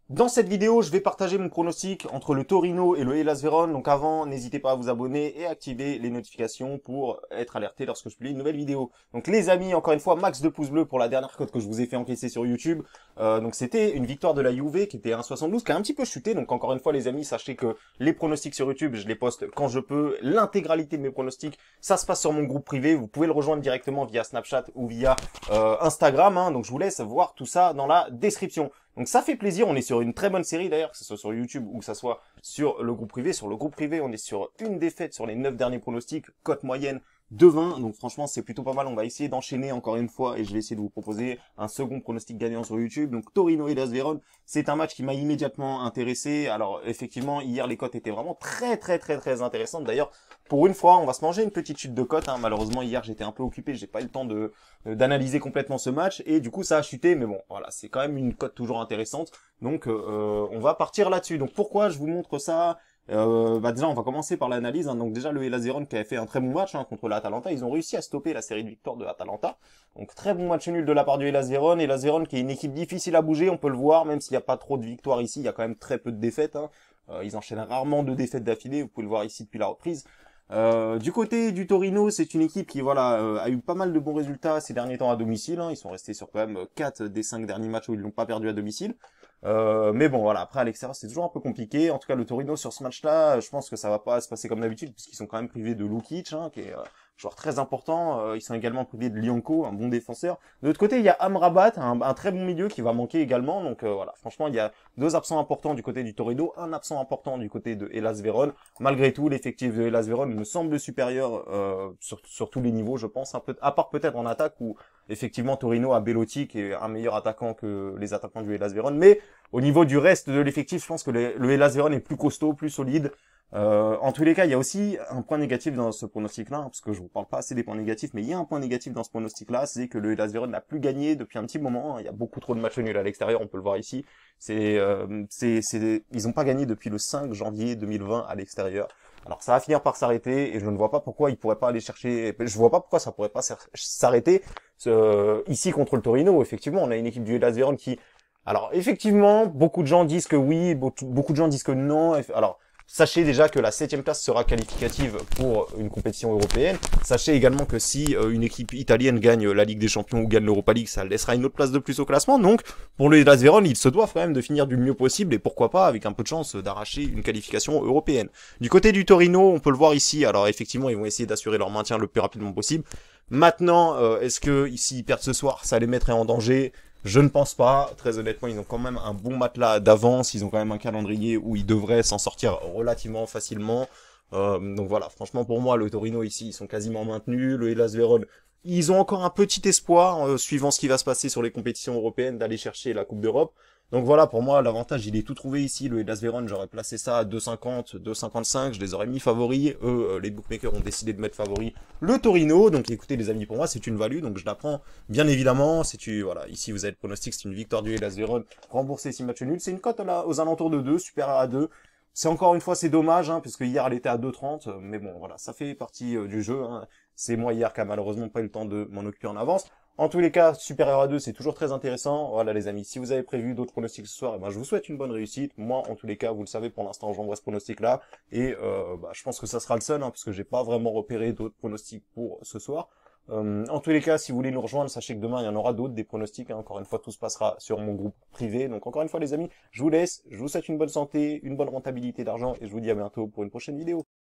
Dans cette vidéo, je vais partager mon pronostic entre le Torino et le Hellas Vérone. Donc avant, n'hésitez pas à vous abonner et activer les notifications pour être alerté lorsque je publie une nouvelle vidéo. Donc les amis, encore une fois, max de pouces bleus pour la dernière cote que je vous ai fait encaisser sur YouTube. Donc c'était une victoire de la Juve qui était 1,72, qui a un petit peu chuté. Donc encore une fois les amis, sachez que les pronostics sur YouTube, je les poste quand je peux. L'intégralité de mes pronostics, ça se passe sur mon groupe privé. Vous pouvez le rejoindre directement via Snapchat ou via Instagram. Donc je vous laisse voir tout ça dans la description. Donc ça fait plaisir, on est sur une très bonne série d'ailleurs, que ce soit sur YouTube ou que ce soit sur le groupe privé. Sur le groupe privé, on est sur une défaite sur les 9 derniers pronostics, cote moyenne de 20. Donc franchement, c'est plutôt pas mal. On va essayer d'enchaîner encore une fois et je vais essayer de vous proposer un second pronostic gagnant sur YouTube. Donc Torino et Hellas Vérone, c'est un match qui m'a immédiatement intéressé. Alors effectivement, hier les cotes étaient vraiment très intéressantes. D'ailleurs, pour une fois, on va se manger une petite chute de cote. Malheureusement, hier j'étais un peu occupé, j'ai pas eu le temps d'analyser complètement ce match et du coup ça a chuté. Mais bon, voilà, c'est quand même une cote toujours intéressante. Donc on va partir là-dessus. Donc pourquoi je vous montre ça? Déjà on va commencer par l'analyse. Donc déjà le Hellas Vérone qui avait fait un très bon match contre l'Atalanta, ils ont réussi à stopper la série de victoires de l'Atalanta. Donc très bon match nul de la part du Hellas Vérone. Hellas Vérone qui est une équipe difficile à bouger, on peut le voir, même s'il n'y a pas trop de victoires ici, il y a quand même très peu de défaites. Ils enchaînent rarement 2 défaites d'affilée, vous pouvez le voir ici depuis la reprise. Du côté du Torino, c'est une équipe qui a eu pas mal de bons résultats ces derniers temps à domicile. Ils sont restés sur quand même 4 des 5 derniers matchs où ils l'ont pas perdu à domicile. Mais bon voilà, après à l'extérieur c'est toujours un peu compliqué. En tout cas le Torino sur ce match-là, je pense que ça va pas se passer comme d'habitude puisqu'ils sont quand même privés de Lukic, qui est joueur très important. Ils sont également privés de Lionko, un bon défenseur. De l'autre côté il y a Amrabat, un très bon milieu qui va manquer également. Donc voilà, franchement il y a 2 absents importants du côté du Torino, un absent important du côté de Hellas Vérone. Malgré tout, l'effectif de Hellas Vérone me semble supérieur sur tous les niveaux, je pense, un peu, à part peut-être en attaque où effectivement Torino a Belotti qui est un meilleur attaquant que les attaquants du Hellas Vérone, mais au niveau du reste de l'effectif, je pense que le Hellas Vérone est plus costaud, plus solide. En tous les cas, il y a aussi un point négatif dans ce pronostic-là, parce que je vous parle pas assez des points négatifs, mais il y a un point négatif dans ce pronostic-là, c'est que le Hellas Vérone n'a plus gagné depuis un petit moment. Il y a beaucoup trop de matchs nuls à l'extérieur, on peut le voir ici. Ils ont pas gagné depuis le 5 janvier 2020 à l'extérieur. Alors ça va finir par s'arrêter et je ne vois pas pourquoi ils pourraient pas aller chercher. Je vois pas pourquoi ça pourrait pas s'arrêter ici contre le Torino. Effectivement, on a une équipe du Hellas Vérone qui. Alors effectivement, beaucoup de gens disent que oui, beaucoup de gens disent que non. Alors sachez déjà que la 7e place sera qualificative pour une compétition européenne. Sachez également que si une équipe italienne gagne la Ligue des Champions ou gagne l'Europa League, ça laissera une autre place de plus au classement. Donc, pour le Hellas Vérone, ils se doivent quand même de finir du mieux possible et pourquoi pas, avec un peu de chance, d'arracher une qualification européenne. Du côté du Torino, on peut le voir ici. Alors effectivement, ils vont essayer d'assurer leur maintien le plus rapidement possible. Maintenant, est-ce que s'ils perdent ce soir, ça les mettrait en danger? Je ne pense pas. Très honnêtement, ils ont quand même un bon matelas d'avance. Ils ont quand même un calendrier où ils devraient s'en sortir relativement facilement. Donc voilà, franchement pour moi, le Torino ici, ils sont quasiment maintenus. Le Hellas Vérone, ils ont encore un petit espoir, suivant ce qui va se passer sur les compétitions européennes, d'aller chercher la Coupe d'Europe. Donc voilà, pour moi, l'avantage, il est tout trouvé ici. Le Hellas Vérone, j'aurais placé ça à 2,50, 2,55. Je les aurais mis favoris. Eux, les bookmakers ont décidé de mettre favoris le Torino. Donc écoutez, les amis, pour moi, c'est une value. Donc je la prends, bien évidemment. Voilà, ici, vous avez le pronostic, c'est une victoire du Hellas Vérone. Remboursé 6 matchs nuls. C'est une cote aux alentours de 2, supérieure à 2. C'est encore une fois, c'est dommage, puisque hier, elle était à 2,30. Mais bon, voilà, ça fait partie du jeu. C'est moi hier qui a malheureusement pas eu le temps de m'en occuper en avance. En tous les cas, supérieur à 2, c'est toujours très intéressant. Voilà les amis, si vous avez prévu d'autres pronostics ce soir, je vous souhaite une bonne réussite. Moi, en tous les cas, vous le savez, pour l'instant, j'envoie ce pronostic-là. Et je pense que ça sera le seul, parce que j'ai pas vraiment repéré d'autres pronostics pour ce soir. En tous les cas, si vous voulez nous rejoindre, sachez que demain, il y en aura d'autres, des pronostics. Encore une fois, tout se passera sur mon groupe privé. Donc encore une fois, les amis, je vous laisse. Je vous souhaite une bonne santé, une bonne rentabilité d'argent. Et je vous dis à bientôt pour une prochaine vidéo.